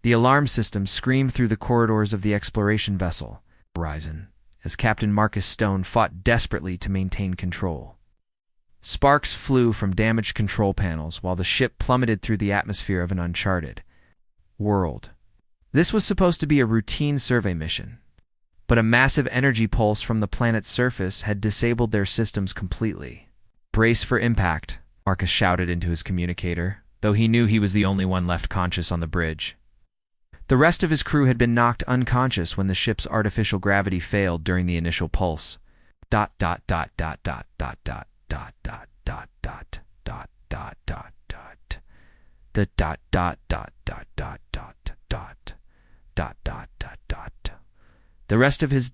The alarm system screamed through the corridors of the exploration vessel horizon as Captain Marcus Stone fought desperately to maintain control. Sparks flew from damaged control panels while the ship plummeted through the atmosphere of an uncharted world. This was supposed to be a routine survey mission, but a massive energy pulse from the planet's surface had disabled their systems completely. "Brace for impact," Marcus shouted into his communicator, though he knew he was the only one left conscious on the bridge. The rest of his crew had been knocked unconscious when the ship's artificial gravity failed during the initial pulse. The rest of his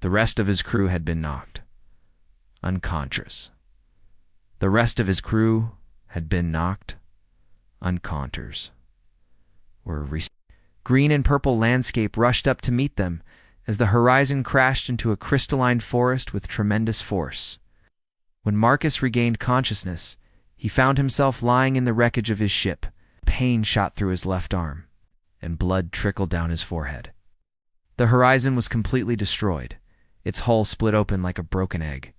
The rest of his crew had been knocked unconscious. The rest of his crew had been knocked unconscious. Green and purple landscape rushed up to meet them as the horizon crashed into a crystalline forest with tremendous force. When Marcus regained consciousness, he found himself lying in the wreckage of his ship. Pain shot through his left arm, and blood trickled down his forehead. The horizon was completely destroyed, its hull split open like a broken egg.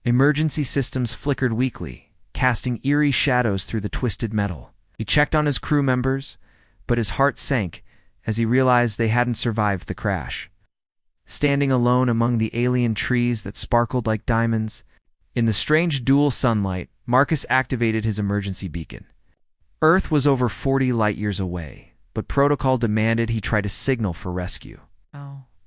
Emergency systems flickered weakly, casting eerie shadows through the twisted metal. He checked on his crew members, but his heart sank as he realized they hadn't survived the crash. Standing alone among the alien trees that sparkled like diamonds, in the strange dual sunlight, Marcus activated his emergency beacon. Earth was over 40 light-years away, but protocol demanded he try to signal for rescue.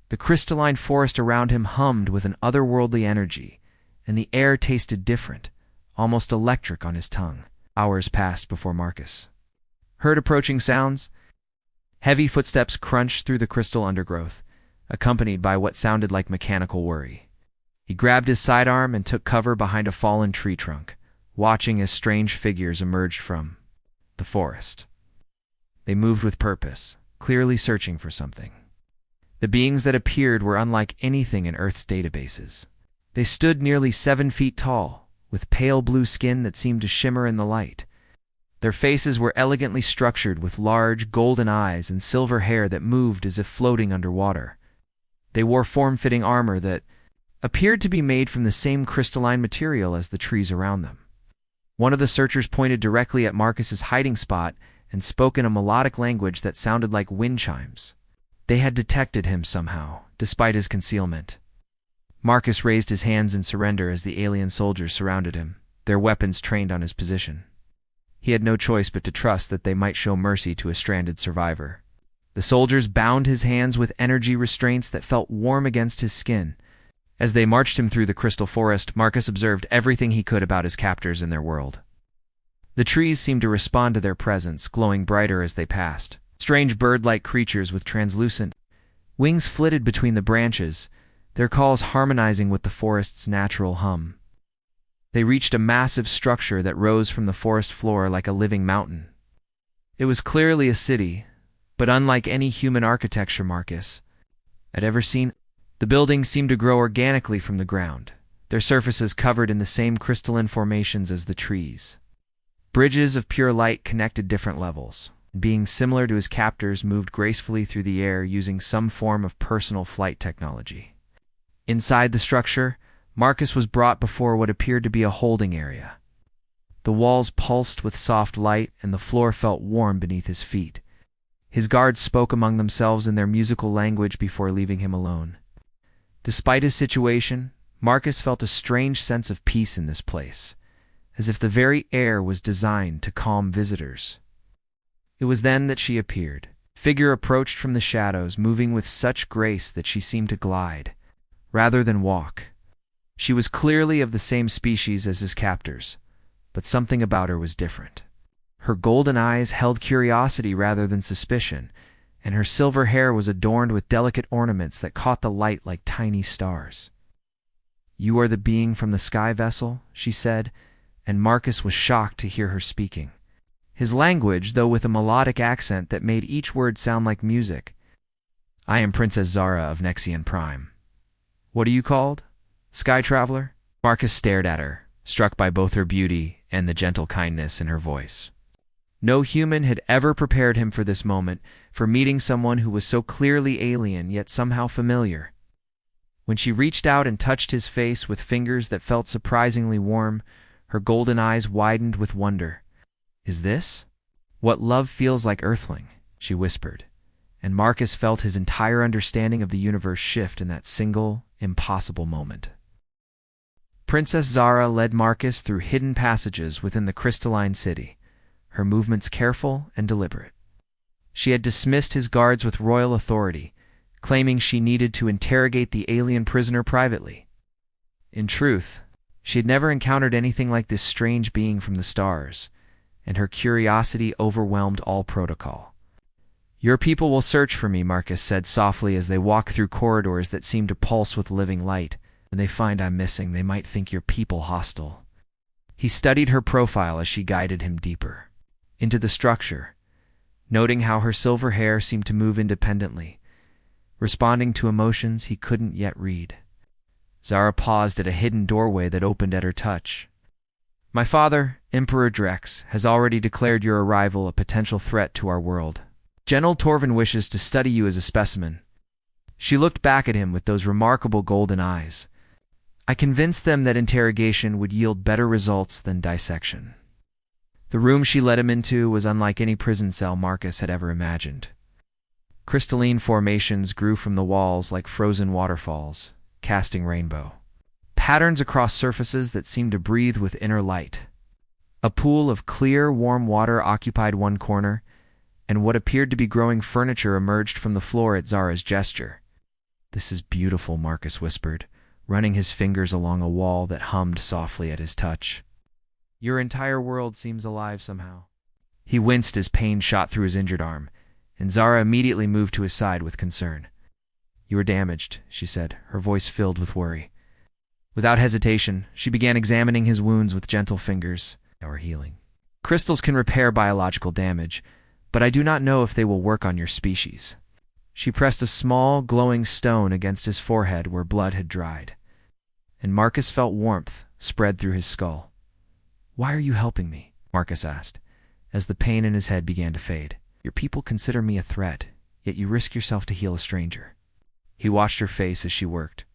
The crystalline forest around him hummed with an otherworldly energy, and the air tasted different, almost electric on his tongue. Hours passed before Marcus heard approaching sounds. Heavy footsteps crunched through the crystal undergrowth, accompanied by what sounded like mechanical worry. He grabbed his sidearm and took cover behind a fallen tree trunk, watching as strange figures emerged from the forest. They moved with purpose, clearly searching for something. The beings that appeared were unlike anything in Earth's databases. They stood nearly 7 feet tall, with pale blue skin that seemed to shimmer in the light. Their faces were elegantly structured with large, golden eyes and silver hair that moved as if floating underwater. They wore form-fitting armor that appeared to be made from the same crystalline material as the trees around them. One of the searchers pointed directly at Marcus's hiding spot and spoke in a melodic language that sounded like wind chimes. They had detected him somehow, despite his concealment. Marcus raised his hands in surrender as the alien soldiers surrounded him, their weapons trained on his position. He had no choice but to trust that they might show mercy to a stranded survivor. The soldiers bound his hands with energy restraints that felt warm against his skin. As they marched him through the crystal forest, Marcus observed everything he could about his captors and their world. The trees seemed to respond to their presence, glowing brighter as they passed. Strange bird-like creatures with translucent wings flitted between the branches, their calls harmonizing with the forest's natural hum. They reached a massive structure that rose from the forest floor like a living mountain. It was clearly a city, but unlike any human architecture Marcus had ever seen. The buildings seemed to grow organically from the ground, their surfaces covered in the same crystalline formations as the trees. Bridges of pure light connected different levels. Beings similar to his captors moved gracefully through the air using some form of personal flight technology. Inside the structure, Marcus was brought before what appeared to be a holding area. The walls pulsed with soft light and the floor felt warm beneath his feet. His guards spoke among themselves in their musical language before leaving him alone. Despite his situation, Marcus felt a strange sense of peace in this place, as if the very air was designed to calm visitors. It was then that she appeared. A figure approached from the shadows, moving with such grace that she seemed to glide, rather than walk. She was clearly of the same species as his captors, but something about her was different. Her golden eyes held curiosity rather than suspicion, and her silver hair was adorned with delicate ornaments that caught the light like tiny stars. "You are the being from the sky vessel," she said, and Marcus was shocked to hear her speaking. His language, though with a melodic accent that made each word sound like music. "I am Princess Zara of Nexian Prime." "What are you called? Sky Traveler?" Marcus stared at her, struck by both her beauty and the gentle kindness in her voice. No human had ever prepared him for this moment, for meeting someone who was so clearly alien yet somehow familiar. When she reached out and touched his face with fingers that felt surprisingly warm, her golden eyes widened with wonder. "Is this what love feels like, Earthling?" she whispered, and Marcus felt his entire understanding of the universe shift in that single, impossible moment. Princess Zara led Marcus through hidden passages within the crystalline city, her movements careful and deliberate. She had dismissed his guards with royal authority, claiming she needed to interrogate the alien prisoner privately. In truth, she had never encountered anything like this strange being from the stars, and her curiosity overwhelmed all protocol. "Your people will search for me," Marcus said softly as they walked through corridors that seemed to pulse with living light. "When they find I'm missing, they might think your people hostile." He studied her profile as she guided him deeper into the structure, noting how her silver hair seemed to move independently, responding to emotions he couldn't yet read. Zara paused at a hidden doorway that opened at her touch. "My father, Emperor Drex, has already declared your arrival a potential threat to our world. General Torvin wishes to study you as a specimen." She looked back at him with those remarkable golden eyes. "I convinced them that interrogation would yield better results than dissection." The room she led him into was unlike any prison cell Marcus had ever imagined. Crystalline formations grew from the walls like frozen waterfalls, casting rainbow patterns across surfaces that seemed to breathe with inner light. A pool of clear, warm water occupied one corner, and what appeared to be growing furniture emerged from the floor at Zara's gesture. "This is beautiful," Marcus whispered, running his fingers along a wall that hummed softly at his touch. "Your entire world seems alive somehow." He winced as pain shot through his injured arm, and Zara immediately moved to his side with concern. "You were damaged," she said, her voice filled with worry. Without hesitation, she began examining his wounds with gentle fingers. "Our healing. Crystals can repair biological damage, but I do not know if they will work on your species." She pressed a small, glowing stone against his forehead where blood had dried, and Marcus felt warmth spread through his skull. "Why are you helping me?" Marcus asked, as the pain in his head began to fade. "Your people consider me a threat, yet you risk yourself to heal a stranger." He watched her face as she worked,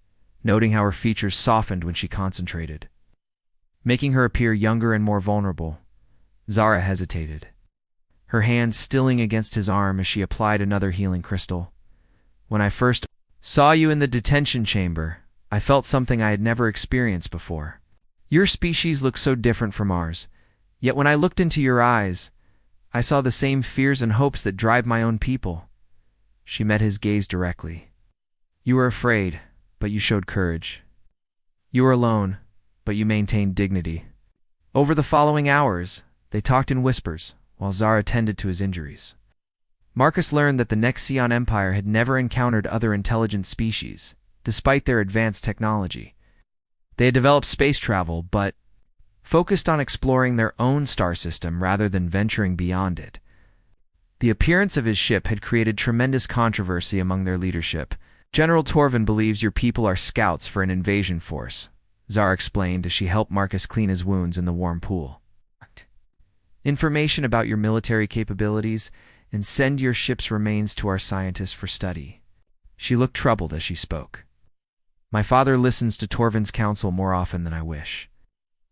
noting how her features softened when she concentrated, making her appear younger and more vulnerable. Zara hesitated, her hand stilling against his arm as she applied another healing crystal. "When I first saw you in the detention chamber, I felt something I had never experienced before. Your species looks so different from ours, yet when I looked into your eyes, I saw the same fears and hopes that drive my own people." She met his gaze directly. "You were afraid, but you showed courage. You were alone, but you maintained dignity." Over the following hours, they talked in whispers, while Zara tended to his injuries. Marcus learned that the Nexion Empire had never encountered other intelligent species, despite their advanced technology. They had developed space travel, but focused on exploring their own star system rather than venturing beyond it. The appearance of his ship had created tremendous controversy among their leadership. "General Torvin believes your people are scouts for an invasion force," Zara explained as she helped Marcus clean his wounds in the warm pool. "Information about your military capabilities and send your ship's remains to our scientists for study." She looked troubled as she spoke. "My father listens to Torvin's counsel more often than I wish."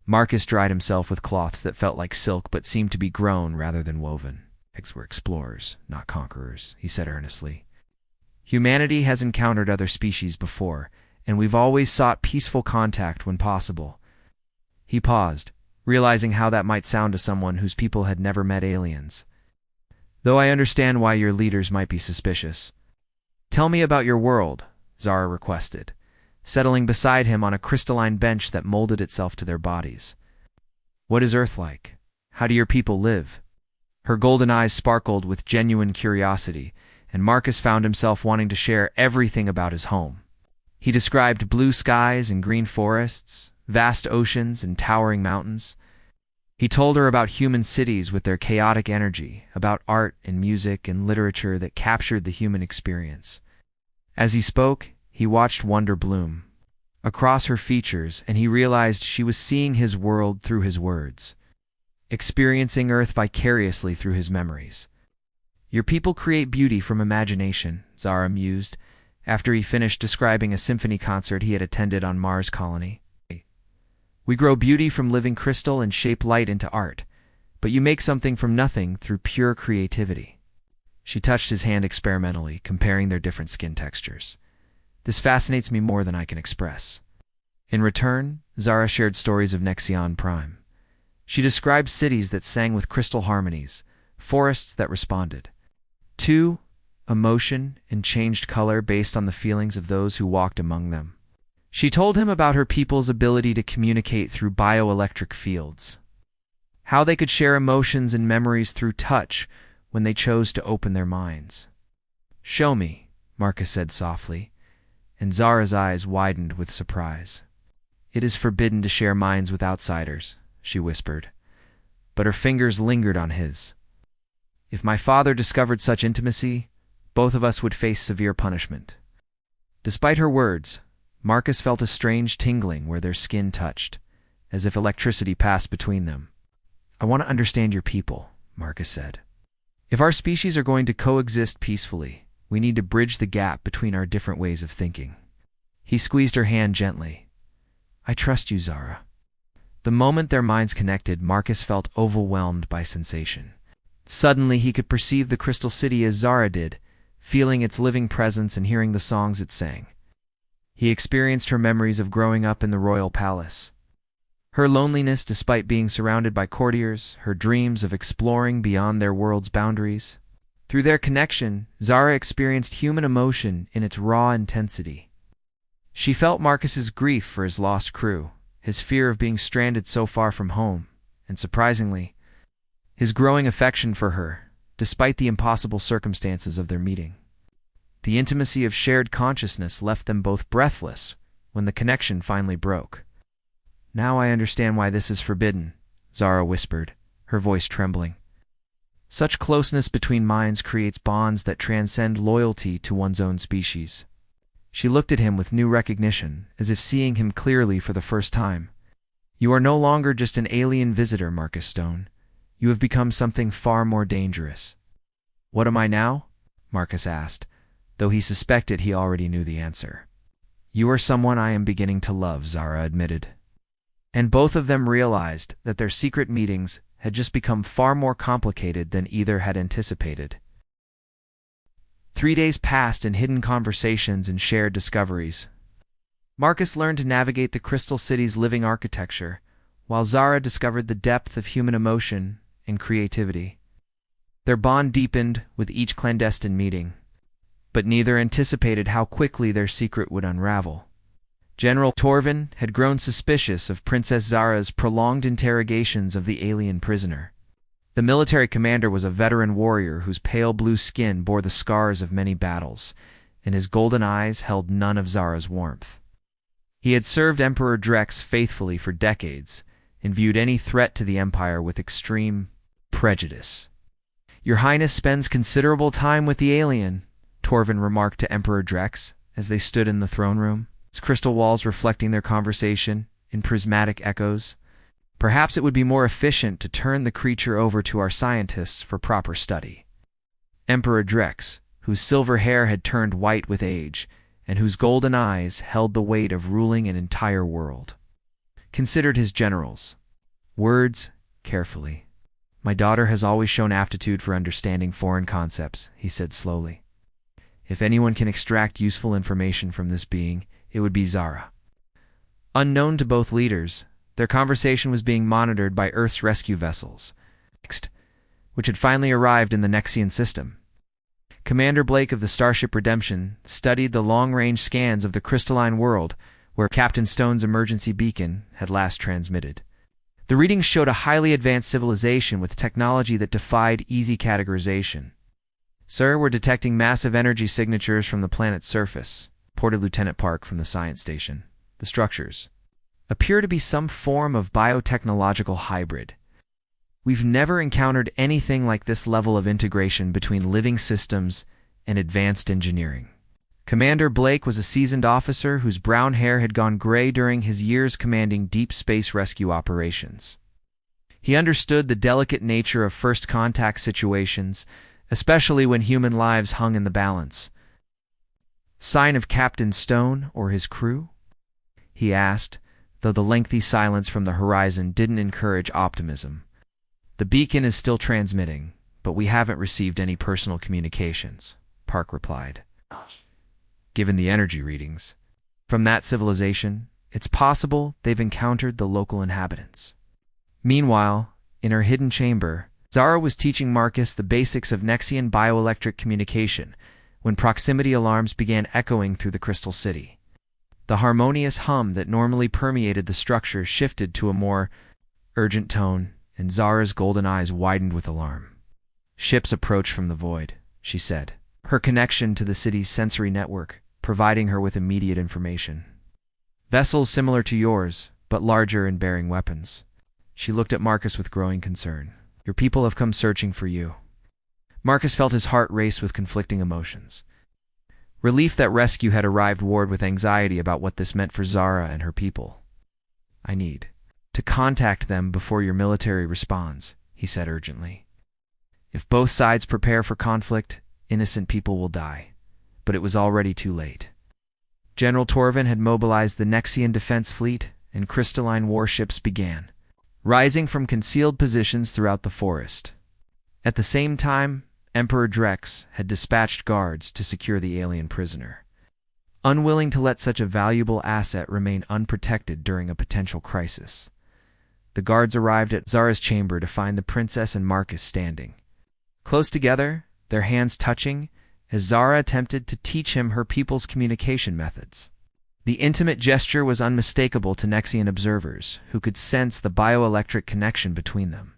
Marcus dried himself with cloths that felt like silk but seemed to be grown rather than woven. "Eggs were explorers, not conquerors," he said earnestly. "Humanity has encountered other species before, and we've always sought peaceful contact when possible." He paused, realizing how that might sound to someone whose people had never met aliens. "Though I understand why your leaders might be suspicious." "Tell me about your world," Zara requested, settling beside him on a crystalline bench that molded itself to their bodies. "What is Earth like? How do your people live?" Her golden eyes sparkled with genuine curiosity, and Marcus found himself wanting to share everything about his home. He described blue skies and green forests, vast oceans and towering mountains. He told her about human cities with their chaotic energy, about art and music and literature that captured the human experience. As he spoke, he watched wonder bloom across her features, and he realized she was seeing his world through his words. experiencing Earth vicariously through his memories. Your people create beauty from imagination, Zara mused, after he finished describing a symphony concert he had attended on Mars Colony. We grow beauty from living crystal and shape light into art, but you make something from nothing through pure creativity. She touched his hand experimentally, comparing their different skin textures. This fascinates me more than I can express. In return, Zara shared stories of Nexion Prime. She described cities that sang with crystal harmonies, forests that responded to emotion and changed color based on the feelings of those who walked among them. She told him about her people's ability to communicate through bioelectric fields, how they could share emotions and memories through touch when they chose to open their minds. "Show me," Marcus said softly, and Zara's eyes widened with surprise. "It is forbidden to share minds with outsiders," she whispered, but her fingers lingered on his. "If my father discovered such intimacy, both of us would face severe punishment." Despite her words, Marcus felt a strange tingling where their skin touched, as if electricity passed between them. "I want to understand your people," Marcus said. "If our species are going to coexist peacefully, we need to bridge the gap between our different ways of thinking." He squeezed her hand gently. "I trust you, Zara." The moment their minds connected, Marcus felt overwhelmed by sensation. Suddenly he could perceive the crystal city as Zara did, feeling its living presence and hearing the songs it sang. He experienced her memories of growing up in the royal palace, her loneliness despite being surrounded by courtiers, her dreams of exploring beyond their world's boundaries. Through their connection, Zara experienced human emotion in its raw intensity. She felt Marcus's grief for his lost crew, his fear of being stranded so far from home, and surprisingly, his growing affection for her, despite the impossible circumstances of their meeting. The intimacy of shared consciousness left them both breathless when the connection finally broke. "Now I understand why this is forbidden," Zara whispered, her voice trembling. "Such closeness between minds creates bonds that transcend loyalty to one's own species." She looked at him with new recognition, as if seeing him clearly for the first time. "You are no longer just an alien visitor, Marcus Stone. You have become something far more dangerous." "What am I now?" Marcus asked, though he suspected he already knew the answer. "You are someone I am beginning to love," Zara admitted. And both of them realized that their secret meetings had just become far more complicated than either had anticipated. 3 days passed in hidden conversations and shared discoveries. Marcus learned to navigate the Crystal City's living architecture, while Zara discovered the depth of human emotion and creativity. Their bond deepened with each clandestine meeting, but neither anticipated how quickly their secret would unravel. General Torvin had grown suspicious of Princess Zara's prolonged interrogations of the alien prisoner. The military commander was a veteran warrior whose pale blue skin bore the scars of many battles, and his golden eyes held none of Zara's warmth. He had served Emperor Drex faithfully for decades, and viewed any threat to the Empire with extreme prejudice. "Your Highness spends considerable time with the alien," Torvin remarked to Emperor Drex as they stood in the throne room, its crystal walls reflecting their conversation in prismatic echoes. "Perhaps it would be more efficient to turn the creature over to our scientists for proper study." Emperor Drex, whose silver hair had turned white with age, and whose golden eyes held the weight of ruling an entire world, considered his generals' words carefully. "My daughter has always shown aptitude for understanding foreign concepts," he said slowly. "If anyone can extract useful information from this being, it would be Zara." Unknown to both leaders, their conversation was being monitored by Earth's rescue vessels, which had finally arrived in the Nexian system. Commander Blake of the Starship Redemption studied the long-range scans of the crystalline world where Captain Stone's emergency beacon had last transmitted. The readings showed a highly advanced civilization with technology that defied easy categorization. "Sir, we're detecting massive energy signatures from the planet's surface," reported Lieutenant Park from the science station. "The structures appear to be some form of biotechnological hybrid. We've never encountered anything like this level of integration between living systems and advanced engineering." Commander Blake was a seasoned officer whose brown hair had gone gray during his years commanding deep space rescue operations. He understood the delicate nature of first contact situations, especially when human lives hung in the balance. "Sign of Captain Stone or his crew?" he asked, though the lengthy silence from the horizon didn't encourage optimism. "The beacon is still transmitting, but we haven't received any personal communications," Park replied. "Given the energy readings from that civilization, it's possible they've encountered the local inhabitants." Meanwhile, in her hidden chamber, Zara was teaching Marcus the basics of Nexian bioelectric communication when proximity alarms began echoing through the Crystal City. The harmonious hum that normally permeated the structure shifted to a more urgent tone, and Zara's golden eyes widened with alarm. "Ships approach from the void," she said, her connection to the city's sensory network providing her with immediate information. "Vessels similar to yours, but larger and bearing weapons." She looked at Marcus with growing concern. "Your people have come searching for you." Marcus felt his heart race with conflicting emotions. Relief that rescue had arrived warred with anxiety about what this meant for Zara and her people. "I need to contact them before your military responds," he said urgently. "If both sides prepare for conflict, innocent people will die." But it was already too late. General Torvin had mobilized the Nexian defense fleet, and crystalline warships began rising from concealed positions throughout the forest. At the same time, Emperor Drex had dispatched guards to secure the alien prisoner. Unwilling to let such a valuable asset remain unprotected during a potential crisis, the guards arrived at Zara's chamber to find the princess and Marcus standing close together, their hands touching, as Zara attempted to teach him her people's communication methods. The intimate gesture was unmistakable to Nexian observers, who could sense the bioelectric connection between them.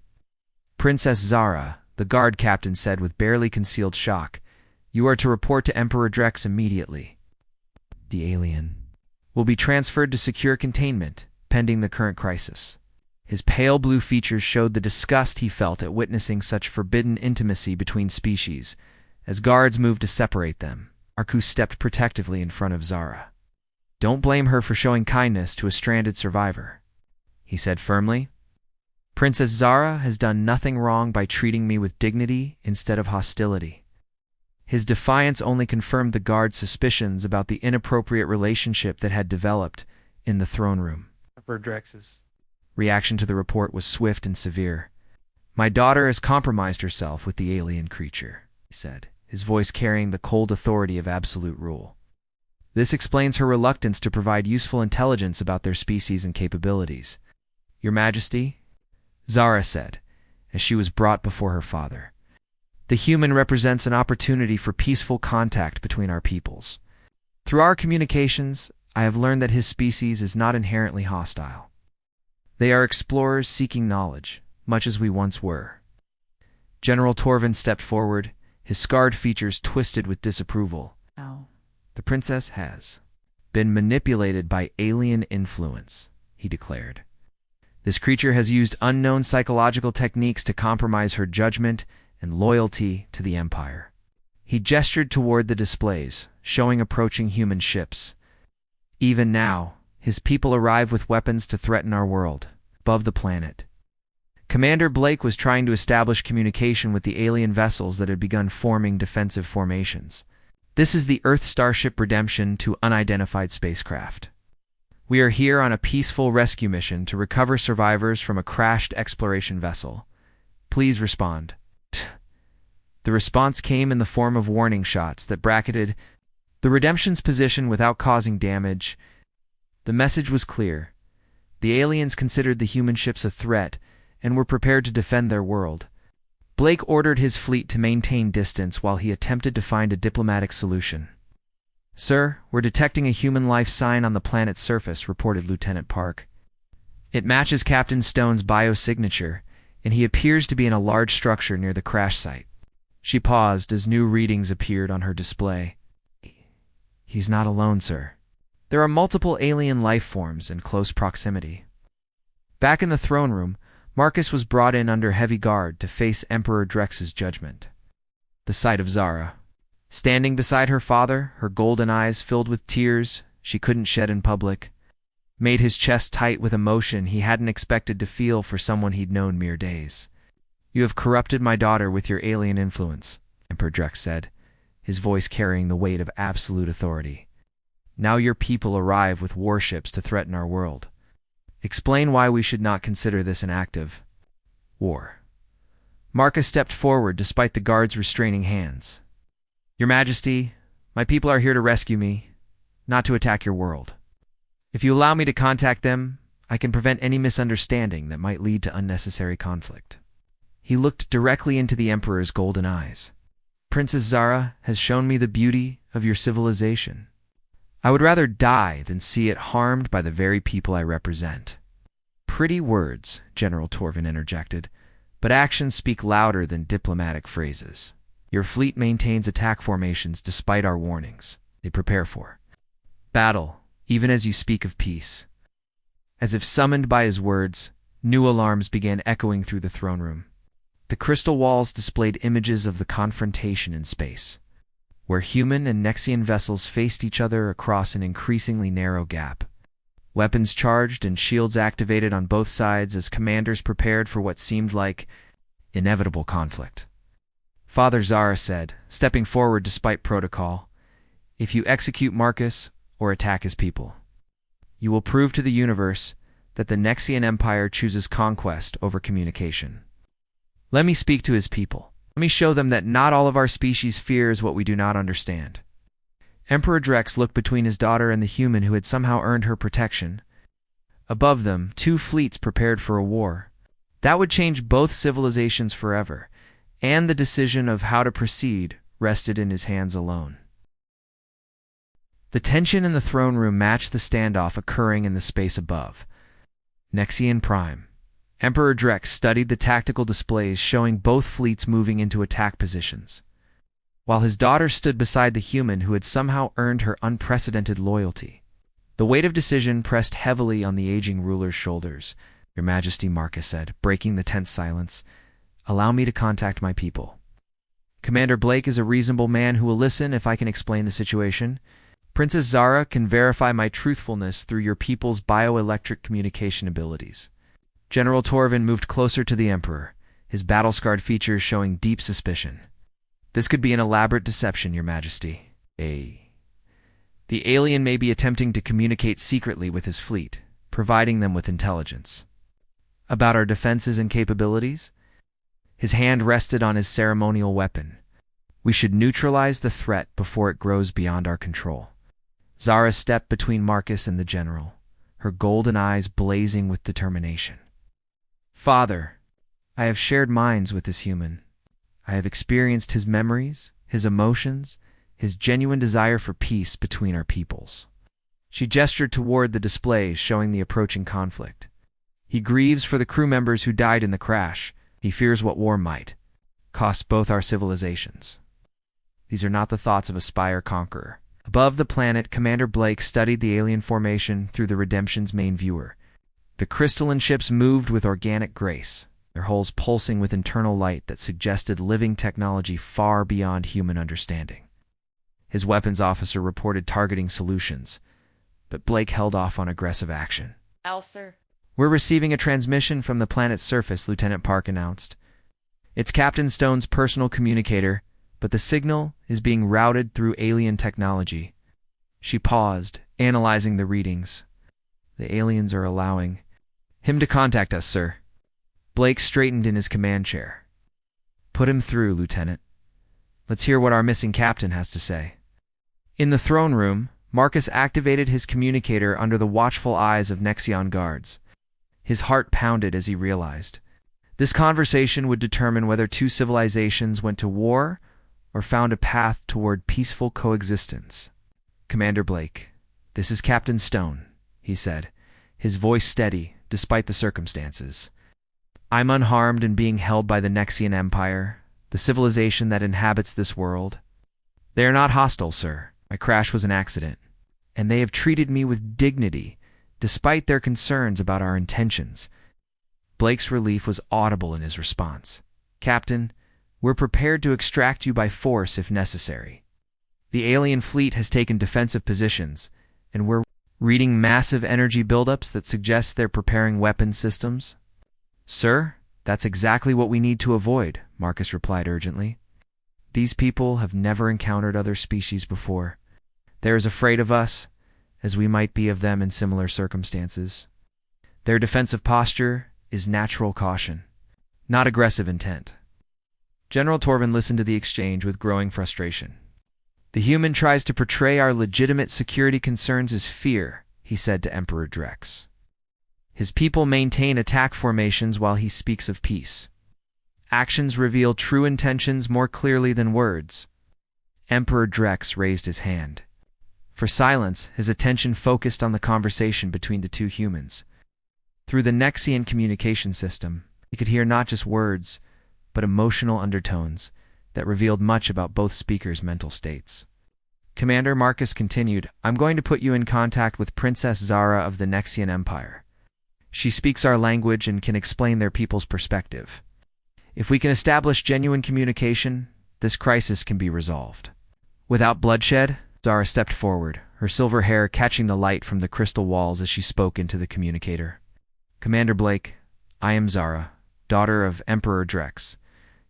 "Princess Zara," the guard captain said with barely concealed shock, "you are to report to Emperor Drex immediately. The alien will be transferred to secure containment, pending the current crisis." His pale blue features showed the disgust he felt at witnessing such forbidden intimacy between species. As guards moved to separate them, Marcus stepped protectively in front of Zara. "Don't blame her for showing kindness to a stranded survivor," he said firmly. "Princess Zara has done nothing wrong by treating me with dignity instead of hostility." His defiance only confirmed the guard's suspicions about the inappropriate relationship that had developed in the throne room. Emperor Drex's reaction to the report was swift and severe. "My daughter has compromised herself with the alien creature," he said, his voice carrying the cold authority of absolute rule. "This explains her reluctance to provide useful intelligence about their species and capabilities." "Your Majesty," Zara said, as she was brought before her father, "the human represents an opportunity for peaceful contact between our peoples. Through our communications, I have learned that his species is not inherently hostile. They are explorers seeking knowledge, much as we once were." General Torvin stepped forward, his scarred features twisted with disapproval. Ow. "The princess has been manipulated by alien influence," he declared. "This creature has used unknown psychological techniques to compromise her judgment and loyalty to the Empire." He gestured toward the displays, showing approaching human ships. "Even now, his people arrive with weapons to threaten our world, above the planet." Commander Blake was trying to establish communication with the alien vessels that had begun forming defensive formations. "This is the Earth Starship Redemption to unidentified spacecraft. We are here on a peaceful rescue mission to recover survivors from a crashed exploration vessel. Please respond." The response came in the form of warning shots that bracketed the Redemption's position without causing damage. The message was clear. The aliens considered the human ships a threat and were prepared to defend their world. Blake ordered his fleet to maintain distance while he attempted to find a diplomatic solution. "Sir, we're detecting a human life sign on the planet's surface," reported Lieutenant Park. "It matches Captain Stone's biosignature, and he appears to be in a large structure near the crash site." She paused as new readings appeared on her display. "He's not alone, sir. There are multiple alien life forms in close proximity." Back in the throne room, Marcus was brought in under heavy guard to face Emperor Drex's judgment. The sight of Zara, standing beside her father, her golden eyes filled with tears she couldn't shed in public, made his chest tight with emotion he hadn't expected to feel for someone he'd known mere days. "You have corrupted my daughter with your alien influence," Emperor Drex said, his voice carrying the weight of absolute authority. "Now your people arrive with warships to threaten our world. Explain why we should not consider this an act of war." Marcus stepped forward despite the guard's restraining hands. "Your Majesty, my people are here to rescue me, not to attack your world. If you allow me to contact them, I can prevent any misunderstanding that might lead to unnecessary conflict." He looked directly into the Emperor's golden eyes. "Princess Zara has shown me the beauty of your civilization. I would rather die than see it harmed by the very people I represent." "Pretty words," General Torvin interjected, "but actions speak louder than diplomatic phrases. Your fleet maintains attack formations despite our warnings. They prepare for battle, even as you speak of peace." As if summoned by his words, new alarms began echoing through the throne room. The crystal walls displayed images of the confrontation in space, where human and Nexian vessels faced each other across an increasingly narrow gap. Weapons charged and shields activated on both sides as commanders prepared for what seemed like inevitable conflict. Father Zara said, stepping forward despite protocol, "If you execute Marcus or attack his people, you will prove to the universe that the Nexian Empire chooses conquest over communication. Let me speak to his people. Let me show them that not all of our species fears what we do not understand." Emperor Drex looked between his daughter and the human who had somehow earned her protection. Above them, two fleets prepared for a war. That would change both civilizations forever, and the decision of how to proceed rested in his hands alone. The tension in the throne room matched the standoff occurring in the space above. Nexian Prime. Emperor Drex studied the tactical displays showing both fleets moving into attack positions, while his daughter stood beside the human who had somehow earned her unprecedented loyalty. The weight of decision pressed heavily on the aging ruler's shoulders. "Your Majesty," Marcus said, breaking the tense silence, "allow me to contact my people. Commander Blake is a reasonable man who will listen if I can explain the situation. Princess Zara can verify my truthfulness through your people's bioelectric communication abilities." General Torvin moved closer to the Emperor, his battle-scarred features showing deep suspicion. "This could be an elaborate deception, Your Majesty. The alien may be attempting to communicate secretly with his fleet, providing them with intelligence. About our defenses and capabilities?" His hand rested on his ceremonial weapon. "We should neutralize the threat before it grows beyond our control." Zara stepped between Marcus and the general, her golden eyes blazing with determination. "Father, I have shared minds with this human. I have experienced his memories, his emotions, his genuine desire for peace between our peoples." She gestured toward the displays showing the approaching conflict. "He grieves for the crew members who died in the crash. He fears what war might cost both our civilizations." These are not the thoughts of a spire conqueror. Above the planet, Commander Blake studied the alien formation through the Redemption's main viewer. The crystalline ships moved with organic grace, their hulls pulsing with internal light that suggested living technology far beyond human understanding. His weapons officer reported targeting solutions, but Blake held off on aggressive action. "Althor." "We're receiving a transmission from the planet's surface," Lieutenant Park announced. "It's Captain Stone's personal communicator, but the signal is being routed through alien technology." She paused, analyzing the readings. "The aliens are allowing him to contact us, sir." Blake straightened in his command chair. "Put him through, Lieutenant. Let's hear what our missing captain has to say." In the throne room, Marcus activated his communicator under the watchful eyes of Nexian guards. His heart pounded as he realized this conversation would determine whether two civilizations went to war or found a path toward peaceful coexistence. "Commander Blake, this is Captain Stone," he said, his voice steady despite the circumstances. "I'm unharmed and being held by the Nexian Empire, the civilization that inhabits this world. They are not hostile, sir. My crash was an accident, and they have treated me with dignity, despite their concerns about our intentions." Blake's relief was audible in his response. "Captain, we're prepared to extract you by force if necessary. The alien fleet has taken defensive positions, and we're reading massive energy buildups that suggest they're preparing weapon systems. Sir, that's exactly what we need to avoid, Marcus replied urgently. These people have never encountered other species before. They're as afraid of us as we might be of them in similar circumstances. Their defensive posture is natural caution, not aggressive intent. General Torvin listened to the exchange with growing frustration. The human tries to portray our legitimate security concerns as fear, he said to Emperor Drex. His people maintain attack formations while he speaks of peace. Actions reveal true intentions more clearly than words. Emperor Drex raised his hand. For silence, his attention focused on the conversation between the two humans. Through the Nexian communication system, he could hear not just words, but emotional undertones that revealed much about both speakers' mental states. Commander, Marcus continued, I'm going to put you in contact with Princess Zara of the Nexian Empire. She speaks our language and can explain their people's perspective. If we can establish genuine communication, this crisis can be resolved. Without bloodshed, Zara stepped forward, her silver hair catching the light from the crystal walls as she spoke into the communicator. Commander Blake, I am Zara, daughter of Emperor Drex.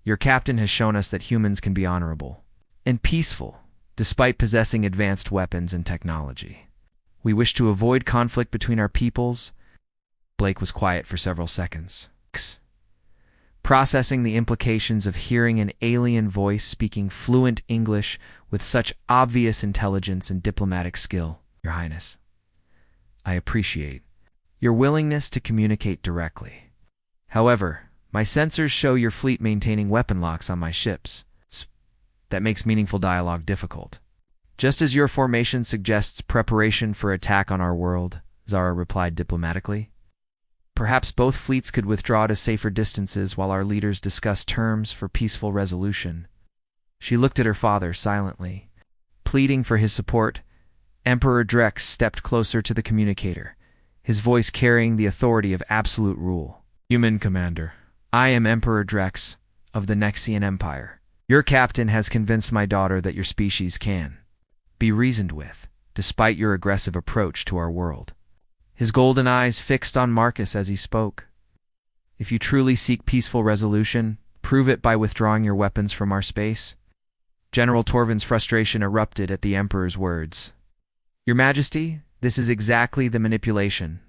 Your captain has shown us that humans can be honorable and peaceful, despite possessing advanced weapons and technology. We wish to avoid conflict between our peoples. Blake was quiet for several seconds, processing the implications of hearing an alien voice speaking fluent English with such obvious intelligence and diplomatic skill. Your Highness, I appreciate your willingness to communicate directly. However, my sensors show your fleet maintaining weapon locks on my ships. That makes meaningful dialogue difficult. Just as your formation suggests preparation for attack on our world, Zara replied diplomatically. Perhaps both fleets could withdraw to safer distances while our leaders discuss terms for peaceful resolution. She looked at her father silently. Pleading for his support, Emperor Drex stepped closer to the communicator, his voice carrying the authority of absolute rule. Human Commander, I am Emperor Drex of the Nexian Empire. Your captain has convinced my daughter that your species can be reasoned with, despite your aggressive approach to our world. His golden eyes fixed on Marcus as he spoke. If you truly seek peaceful resolution, prove it by withdrawing your weapons from our space. General Torvin's frustration erupted at the Emperor's words. Your Majesty, this is exactly the manipulation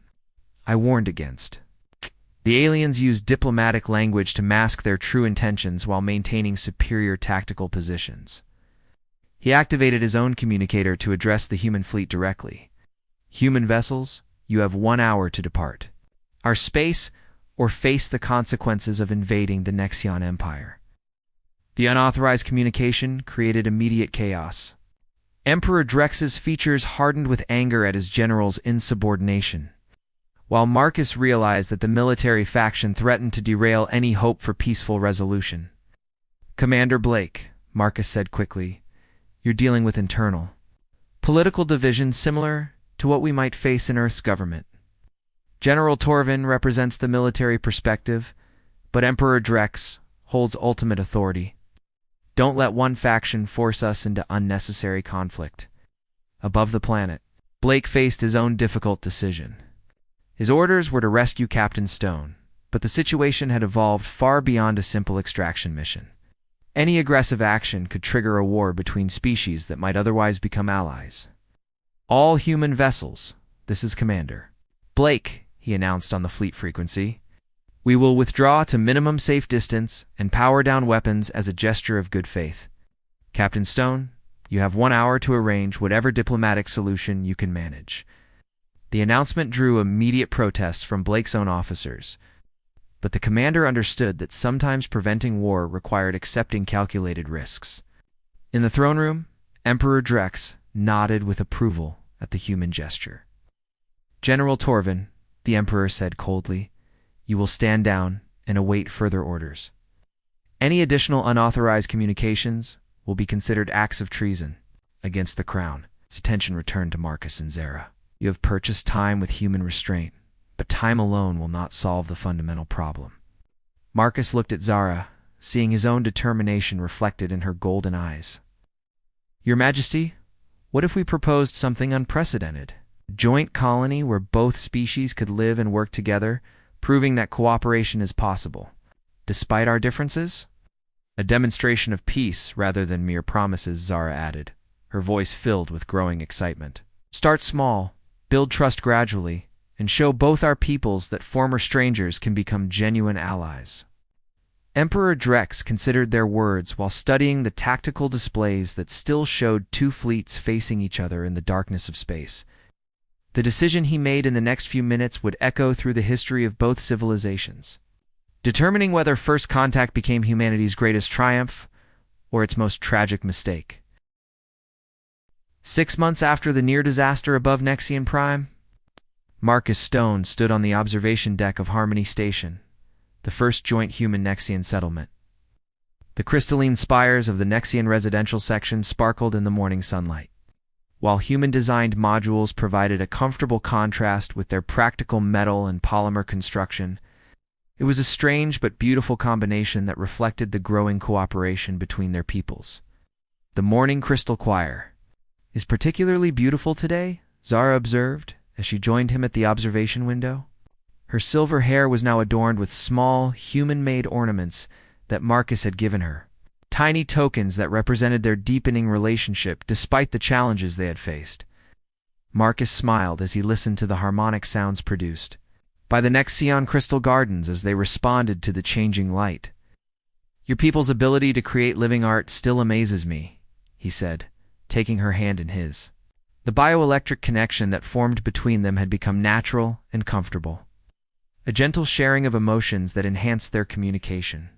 I warned against. The aliens use diplomatic language to mask their true intentions while maintaining superior tactical positions. He activated his own communicator to address the human fleet directly. Human vessels, you have 1 hour to depart our space or face the consequences of invading the Nexian Empire. The unauthorized communication created immediate chaos. Emperor Drex's features hardened with anger at his general's insubordination, while Marcus realized that the military faction threatened to derail any hope for peaceful resolution. Commander Blake, Marcus said quickly, you're dealing with internal political divisions similar to what we might face in Earth's government. General Torvin represents the military perspective, but Emperor Drex holds ultimate authority. Don't let one faction force us into unnecessary conflict. Above the planet, Blake faced his own difficult decision. His orders were to rescue Captain Stone, but the situation had evolved far beyond a simple extraction mission. Any aggressive action could trigger a war between species that might otherwise become allies. All human vessels, this is Commander Blake, he announced on the fleet frequency. We will withdraw to minimum safe distance and power down weapons as a gesture of good faith. Captain Stone, you have 1 hour to arrange whatever diplomatic solution you can manage. The announcement drew immediate protests from Blake's own officers, but the commander understood that sometimes preventing war required accepting calculated risks. In the throne room, Emperor Drex nodded with approval at the human gesture. General Torvin, the Emperor said coldly, you will stand down and await further orders. Any additional unauthorized communications will be considered acts of treason against the crown. His attention returned to Marcus and Zara. You have purchased time with human restraint, but time alone will not solve the fundamental problem. Marcus looked at Zara, seeing his own determination reflected in her golden eyes. Your Majesty, what if we proposed something unprecedented? A joint colony where both species could live and work together, proving that cooperation is possible, despite our differences? A demonstration of peace rather than mere promises, Zara added, her voice filled with growing excitement. Start small, build trust gradually, and show both our peoples that former strangers can become genuine allies. Emperor Drex considered their words while studying the tactical displays that still showed two fleets facing each other in the darkness of space. The decision he made in the next few minutes would echo through the history of both civilizations, determining whether first contact became humanity's greatest triumph or its most tragic mistake. 6 months after the near disaster above Nexian Prime, Marcus Stone stood on the observation deck of Harmony Station, the first joint human-Nexian settlement. The crystalline spires of the Nexian residential section sparkled in the morning sunlight, while human-designed modules provided a comfortable contrast with their practical metal and polymer construction. It was a strange but beautiful combination that reflected the growing cooperation between their peoples. The morning crystal choir is particularly beautiful today, Zara observed as she joined him at the observation window. Her silver hair was now adorned with small, human-made ornaments that Marcus had given her, tiny tokens that represented their deepening relationship despite the challenges they had faced. Marcus smiled as he listened to the harmonic sounds produced by the Nexian crystal gardens as they responded to the changing light. Your people's ability to create living art still amazes me, he said, taking her hand in his. The bioelectric connection that formed between them had become natural and comfortable, a gentle sharing of emotions that enhanced their communication.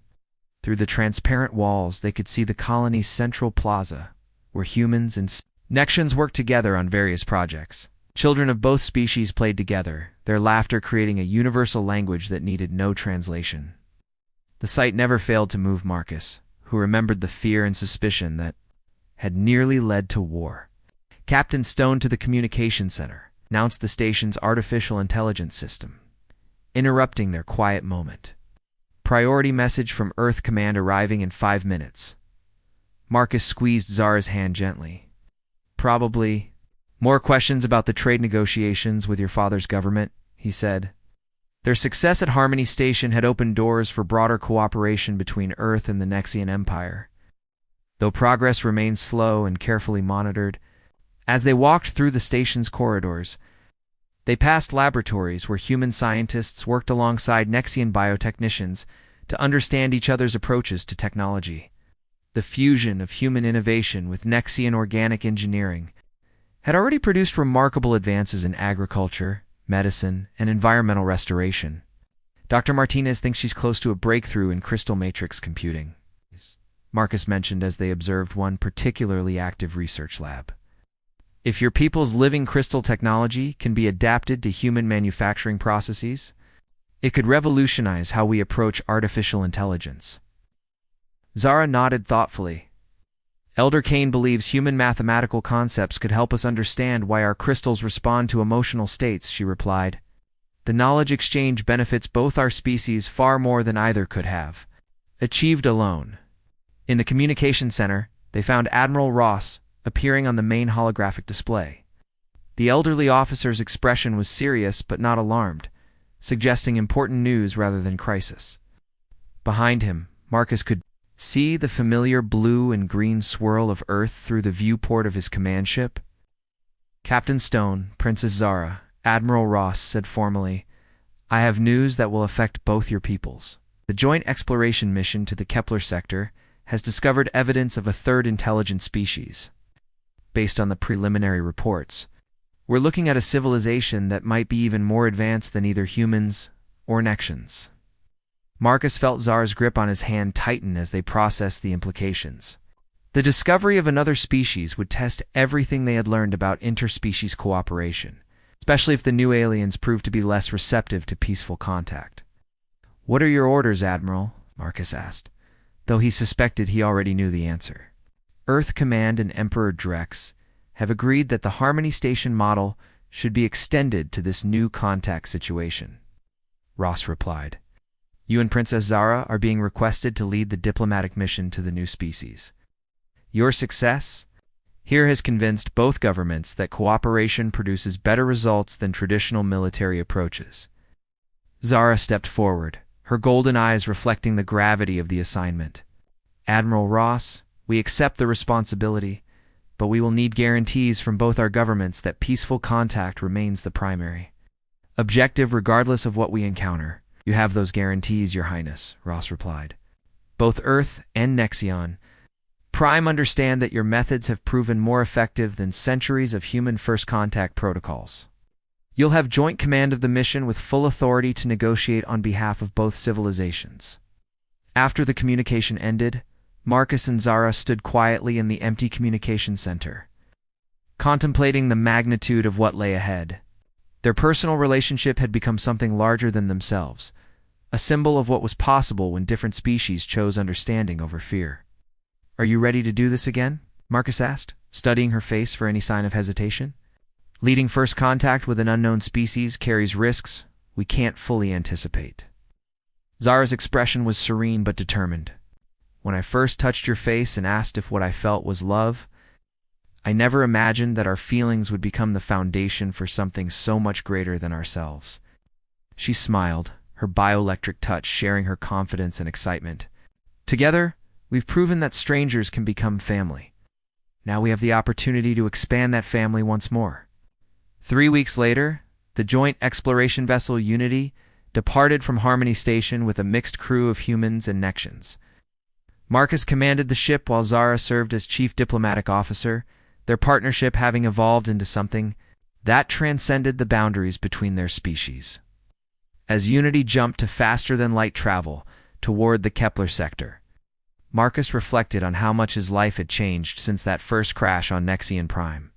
Through the transparent walls, they could see the colony's central plaza, where humans and Nexians worked together on various projects. Children of both species played together, their laughter creating a universal language that needed no translation. The sight never failed to move Marcus, who remembered the fear and suspicion that had nearly led to war. Captain Stone to the communication center, announced the station's artificial intelligence system, interrupting their quiet moment. Priority message from Earth Command arriving in 5 minutes. Marcus squeezed Zara's hand gently. Probably more questions about the trade negotiations with your father's government, he said. Their success at Harmony Station had opened doors for broader cooperation between Earth and the Nexian Empire. Though progress remained slow and carefully monitored, as they walked through the station's corridors, they passed laboratories where human scientists worked alongside Nexian biotechnicians to understand each other's approaches to technology. The fusion of human innovation with Nexian organic engineering had already produced remarkable advances in agriculture, medicine, and environmental restoration. Dr. Martinez thinks she's close to a breakthrough in crystal matrix computing, Marcus mentioned as they observed one particularly active research lab. If your people's living crystal technology can be adapted to human manufacturing processes, it could revolutionize how we approach artificial intelligence. Zara nodded thoughtfully. Elder Kane believes human mathematical concepts could help us understand why our crystals respond to emotional states, she replied. The knowledge exchange benefits both our species far more than either could have achieved alone. In the communication center, they found Admiral Ross appearing on the main holographic display. The elderly officer's expression was serious but not alarmed, suggesting important news rather than crisis. Behind him, Marcus could see the familiar blue and green swirl of Earth through the viewport of his command ship. Captain Stone, Princess Zara, Admiral Ross said formally, I have news that will affect both your peoples. The joint exploration mission to the Kepler sector has discovered evidence of a third intelligent species. Based on the preliminary reports, we're looking at a civilization that might be even more advanced than either humans or Nexians. Marcus felt Zara's grip on his hand tighten as they processed the implications. The discovery of another species would test everything they had learned about interspecies cooperation, especially if the new aliens proved to be less receptive to peaceful contact. What are your orders, Admiral? Marcus asked, though he suspected he already knew the answer. Earth Command and Emperor Drex have agreed that the Harmony Station model should be extended to this new contact situation, Ross replied. You and Princess Zara are being requested to lead the diplomatic mission to the new species. Your success, Here has convinced both governments that cooperation produces better results than traditional military approaches. Zara stepped forward, her golden eyes reflecting the gravity of the assignment. Admiral Ross, we accept the responsibility, but we will need guarantees from both our governments that peaceful contact remains the primary objective regardless of what we encounter. You have those guarantees, Your Highness, Ross replied. Both Earth and Nexion Prime understand that your methods have proven more effective than centuries of human first contact protocols. You'll have joint command of the mission with full authority to negotiate on behalf of both civilizations. After the communication ended, Marcus and Zara stood quietly in the empty communication center, contemplating the magnitude of what lay ahead. Their personal relationship had become something larger than themselves, a symbol of what was possible when different species chose understanding over fear. Are you ready to do this again? Marcus asked, studying her face for any sign of hesitation. Leading first contact with an unknown species carries risks we can't fully anticipate. Zara's expression was serene but determined. When I first touched your face and asked if what I felt was love, I never imagined that our feelings would become the foundation for something so much greater than ourselves. She smiled, her bioelectric touch sharing her confidence and excitement. Together, we've proven that strangers can become family. Now we have the opportunity to expand that family once more. 3 weeks later, the joint exploration vessel Unity departed from Harmony Station with a mixed crew of humans and Nexians. Marcus commanded the ship while Zara served as chief diplomatic officer, their partnership having evolved into something that transcended the boundaries between their species. As Unity jumped to faster-than-light travel toward the Kepler sector, Marcus reflected on how much his life had changed since that first crash on Nexion Prime.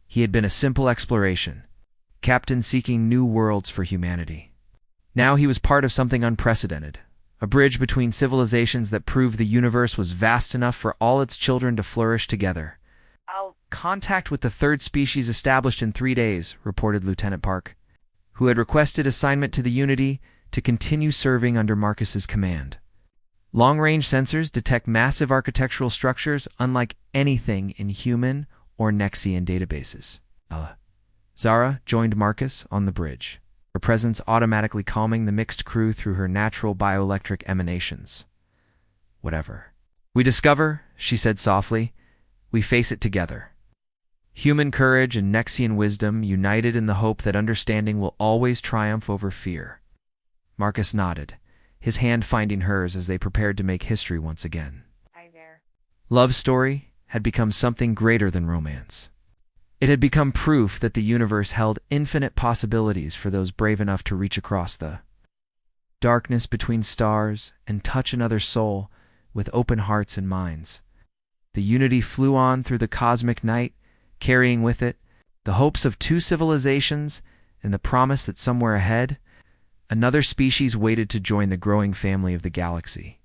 He had been a simple exploration, captain seeking new worlds for humanity. Now he was part of something unprecedented, a bridge between civilizations that proved the universe was vast enough for all its children to flourish together. Contact with the third species established in 3 days, reported Lieutenant Park, who had requested assignment to the Unity to continue serving under Marcus's command. Long-range sensors detect massive architectural structures unlike anything in human or Nexian databases. Zara joined Marcus on the bridge, her presence automatically calming the mixed crew through her natural bioelectric emanations. Whatever we discover, she said softly, we face it together. Human courage and Nexian wisdom united in the hope that understanding will always triumph over fear. Marcus nodded, his hand finding hers as they prepared to make history once again. Hi there. Love story had become something greater than romance. It had become proof that the universe held infinite possibilities for those brave enough to reach across the darkness between stars and touch another soul with open hearts and minds. The Unity flew on through the cosmic night, carrying with it the hopes of 2 civilizations and the promise that somewhere ahead, another species waited to join the growing family of the galaxy.